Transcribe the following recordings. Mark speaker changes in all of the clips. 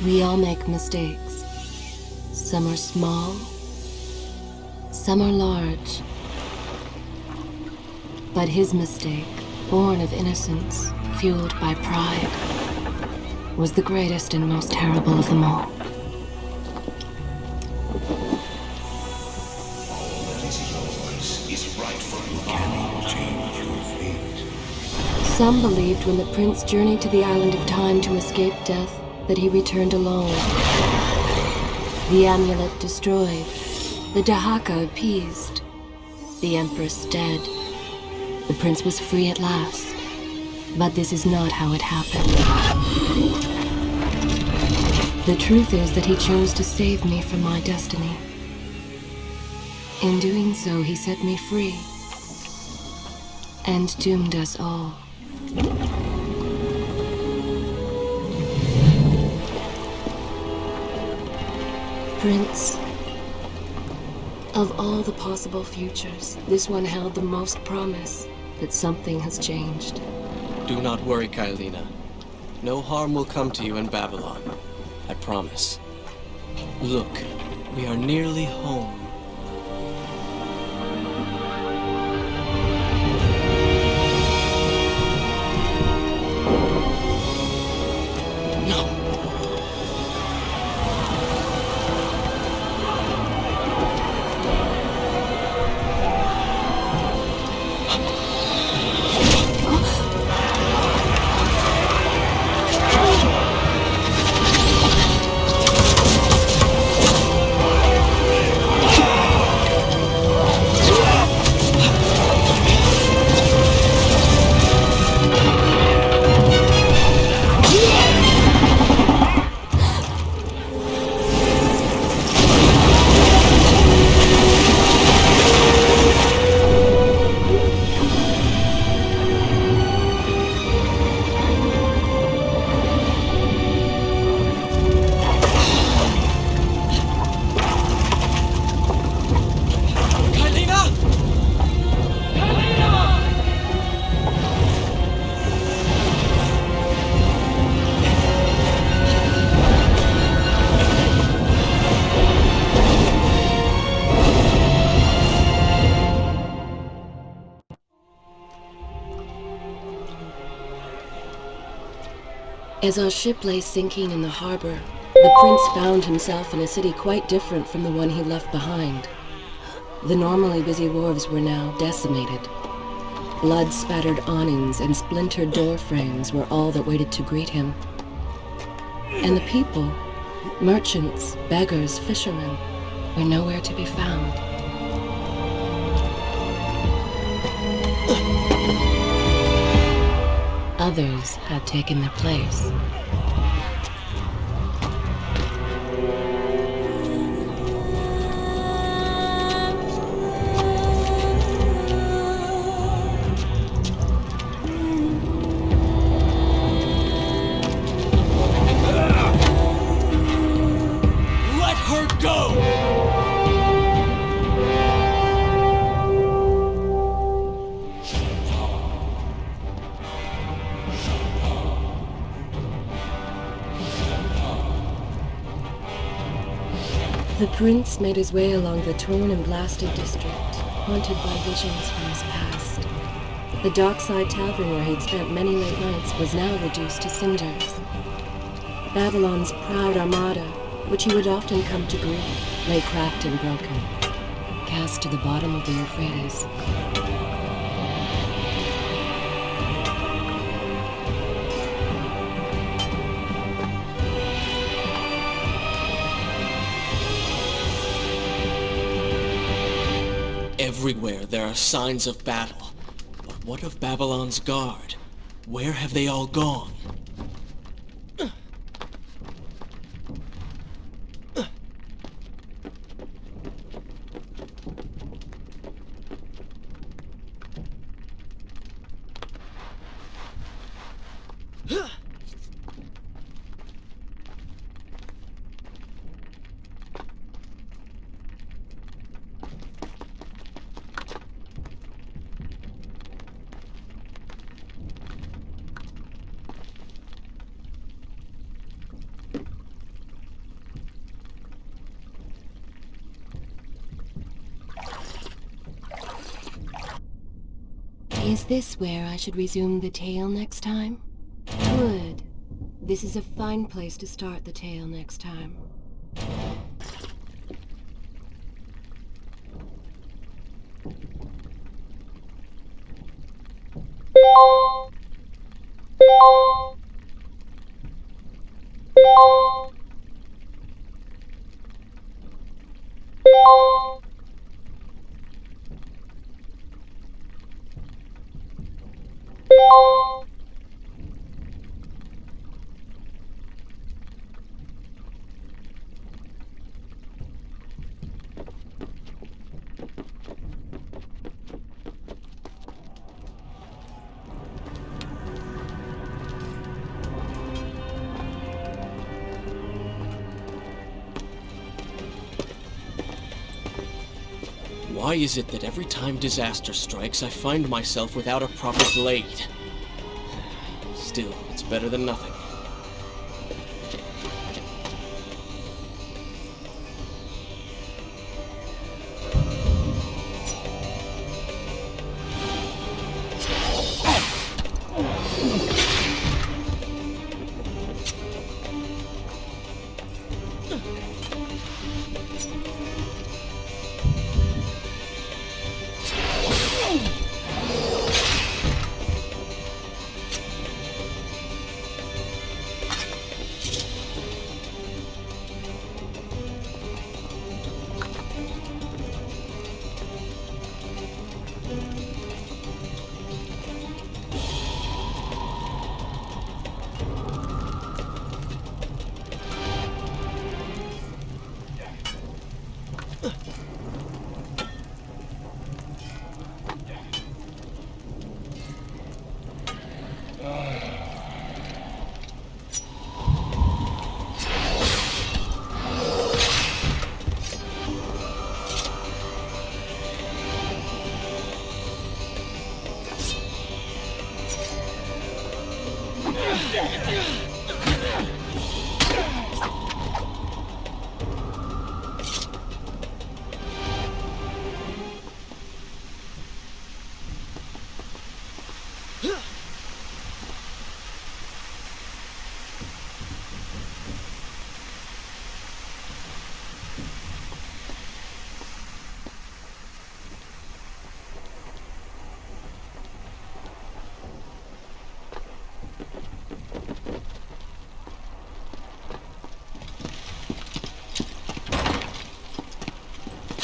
Speaker 1: We all make mistakes. Some are small, some are large. But his mistake, born of innocence, fueled by pride, was the greatest and most terrible of them all. Some believed when the prince journeyed to the island of time to escape death, that he returned alone. The amulet destroyed, the Dahaka appeased, the empress dead. The prince was free at last. But this is not how it happened. The truth is that he chose to save me from my destiny. In doing so, he set me free and doomed us all. Prince, of all the possible futures, this one held the most promise that something has changed.
Speaker 2: Do not worry, Kailina. No harm will come to you in Babylon. I promise. Look, we are nearly home.
Speaker 1: As our ship lay sinking in the harbor, the prince found himself in a city quite different from the one he left behind. The normally busy wharves were now decimated. Blood-spattered awnings and splintered door frames were all that waited to greet him. And the people, merchants, beggars, fishermen, were nowhere to be found. Others had taken their place.
Speaker 2: Let her go!
Speaker 1: The prince made his way along the torn and blasted district, haunted by visions from his past. The dockside tavern where he'd spent many late nights was now reduced to cinders. Babylon's proud armada, which he would often come to greet, lay cracked and broken, cast to the bottom of the Euphrates.
Speaker 2: Everywhere there are signs of battle. But what of Babylon's guard? Where have they all gone?
Speaker 1: Is this where I should resume the tale next time? Good. This is a fine place to start the tale next time.
Speaker 2: Why is it that every time disaster strikes, I find myself without a proper blade? Still, it's better than nothing.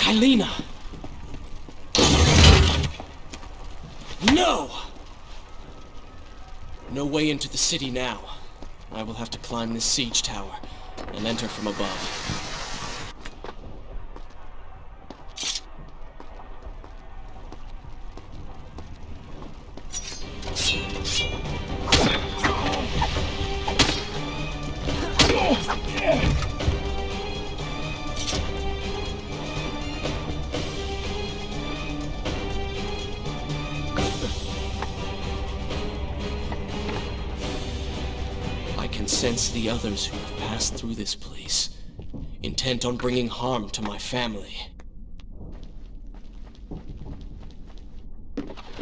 Speaker 2: Helena! No! No way into the city now. I will have to climb this siege tower and enter from above. Sense the others who have passed through this place, intent on bringing harm to my family.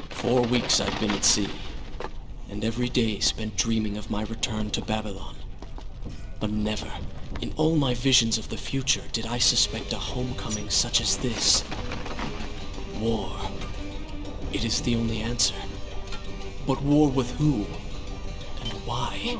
Speaker 2: 4 weeks I've been at sea, and every day spent dreaming of my return to Babylon. But never, in all my visions of the future, did I suspect a homecoming such as this. War. It is the only answer. But war with who? And why?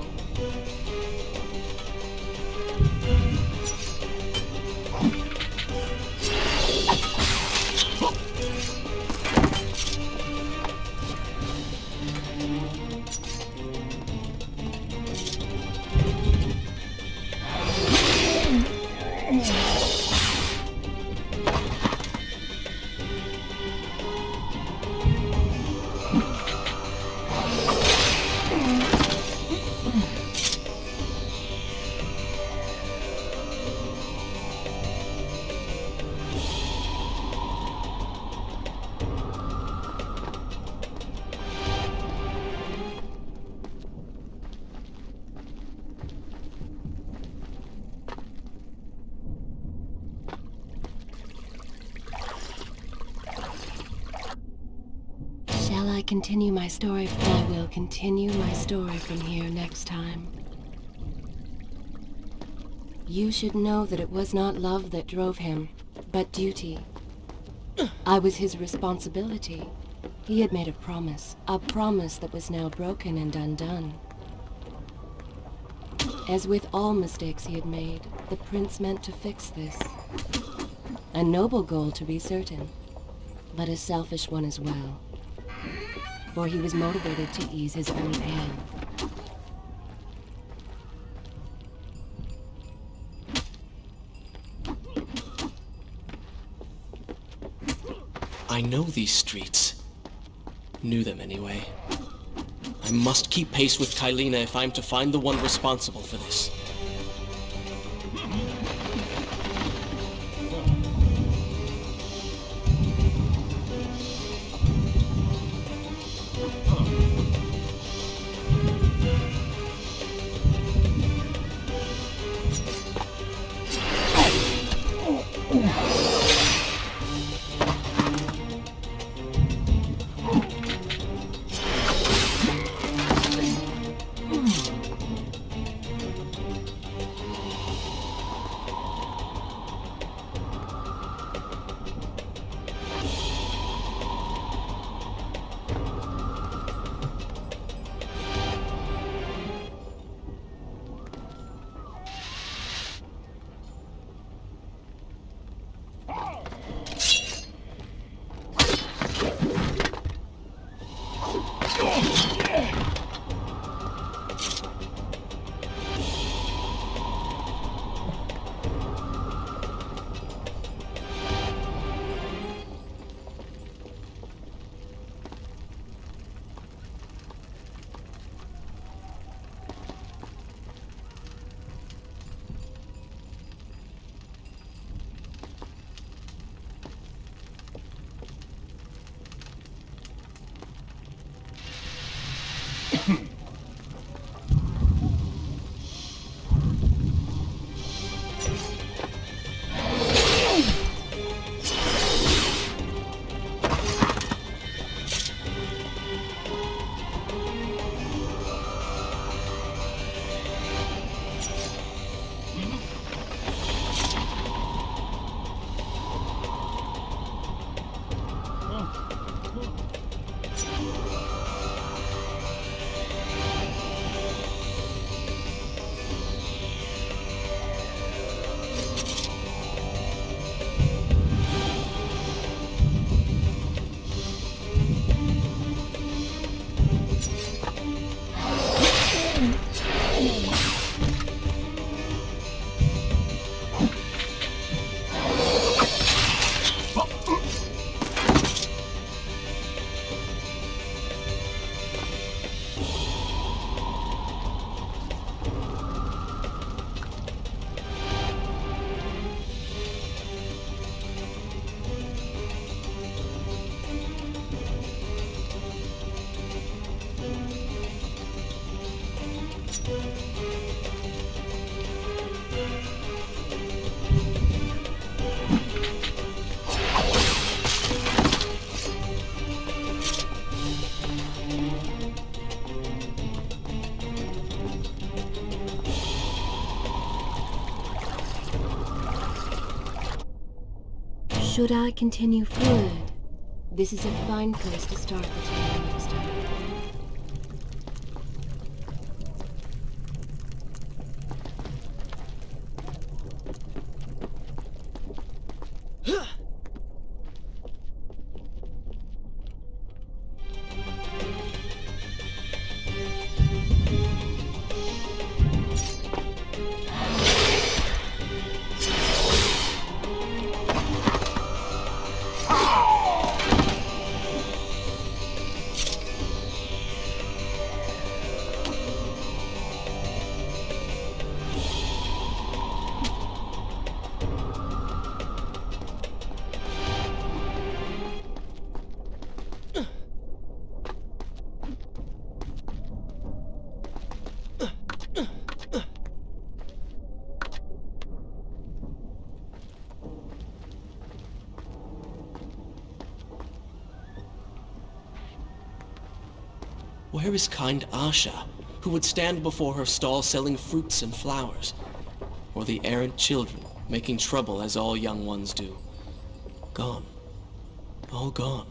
Speaker 1: continue my story? I will continue my story from here next time. You should know that it was not love that drove him, but duty. I was his responsibility. He had made a promise that was now broken and undone. As with all mistakes he had made, the prince meant to fix this. A noble goal, to be certain, but a selfish one as well. For he was motivated to ease his own pain.
Speaker 2: I know these streets. Knew them anyway. I must keep pace with Kylina if I'm to find the one responsible for this.
Speaker 1: Should I continue forward? This is a fine place to start the tale next time.
Speaker 2: Where is kind Asha, who would stand before her stall selling fruits and flowers? Or the errant children, making trouble as all young ones do? Gone. All gone.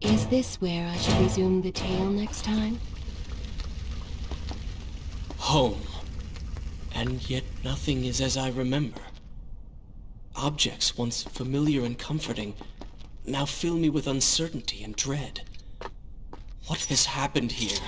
Speaker 1: Is this where I should resume the tale next time?
Speaker 2: Home. And yet nothing is as I remember. Objects once familiar and comforting now fill me with uncertainty and dread. What has happened here?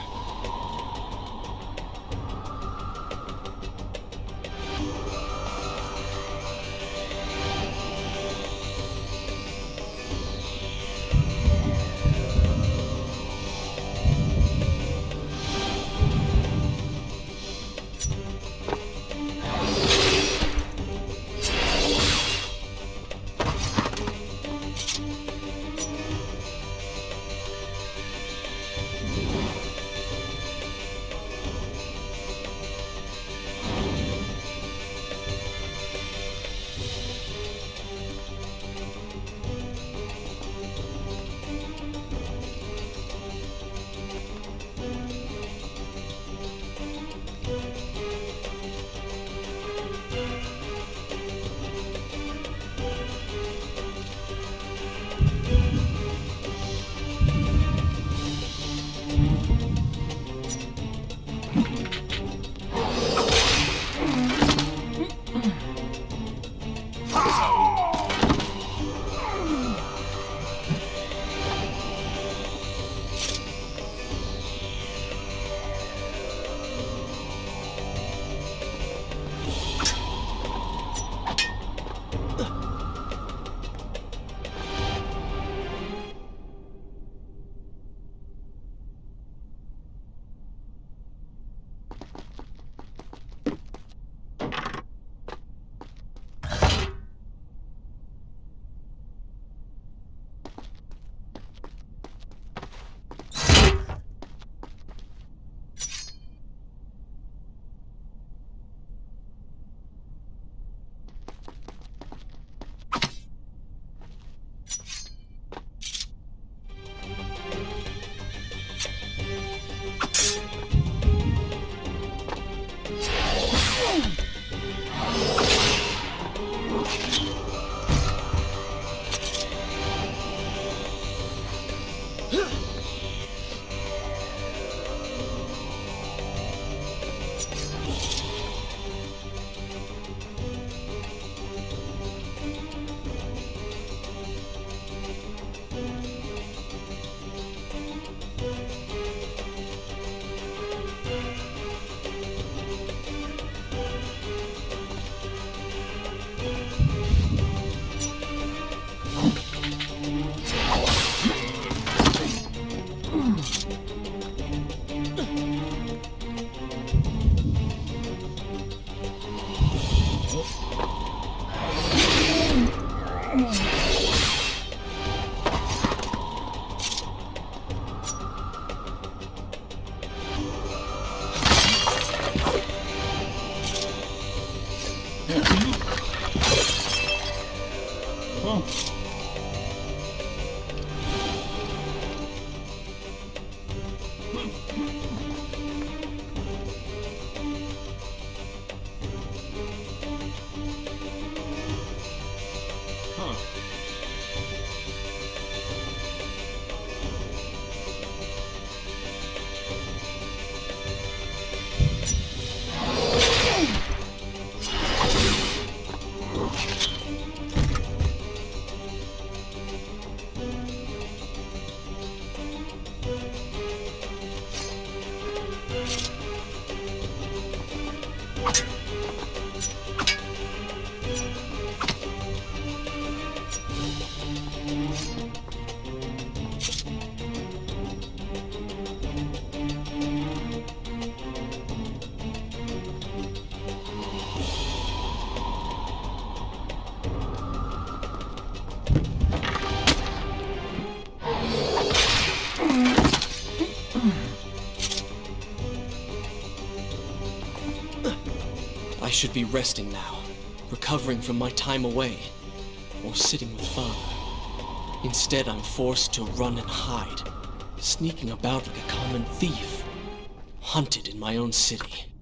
Speaker 2: I should be resting now, recovering from my time away, or sitting with Father. Instead, I'm forced to run and hide, sneaking about like a common thief, hunted in my own city.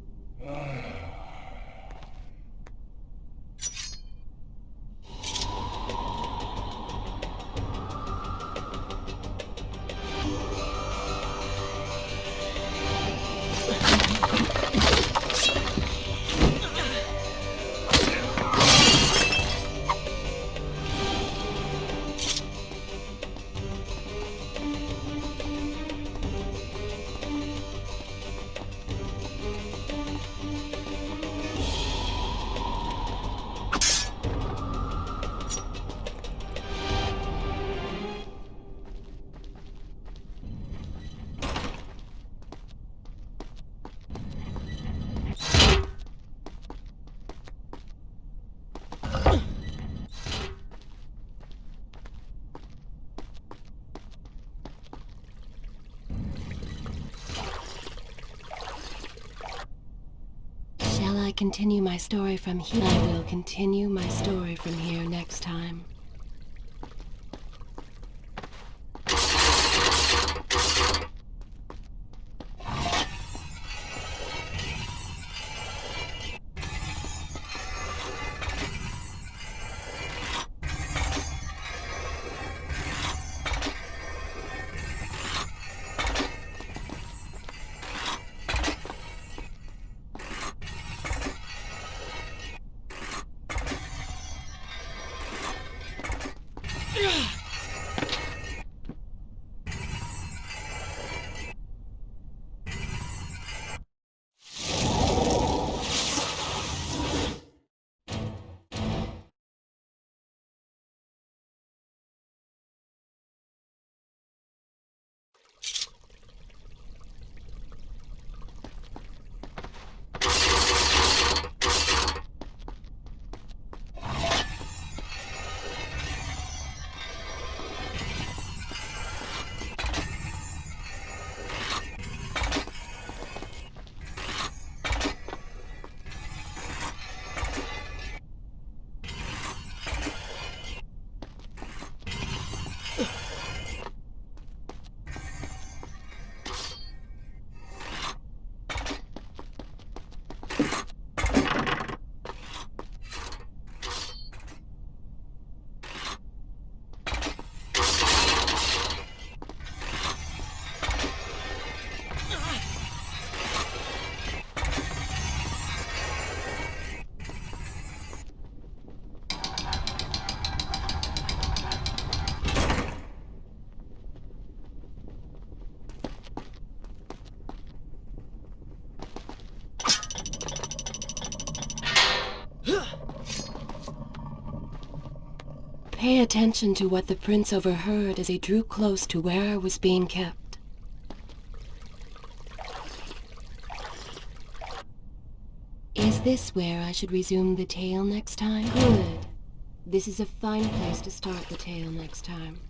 Speaker 1: Shall I continue my story from here? I will continue my story from here next time. Pay attention to what the prince overheard as he drew close to where I was being kept. Is this where I should resume the tale next time? Good. This is a fine place to start the tale next time.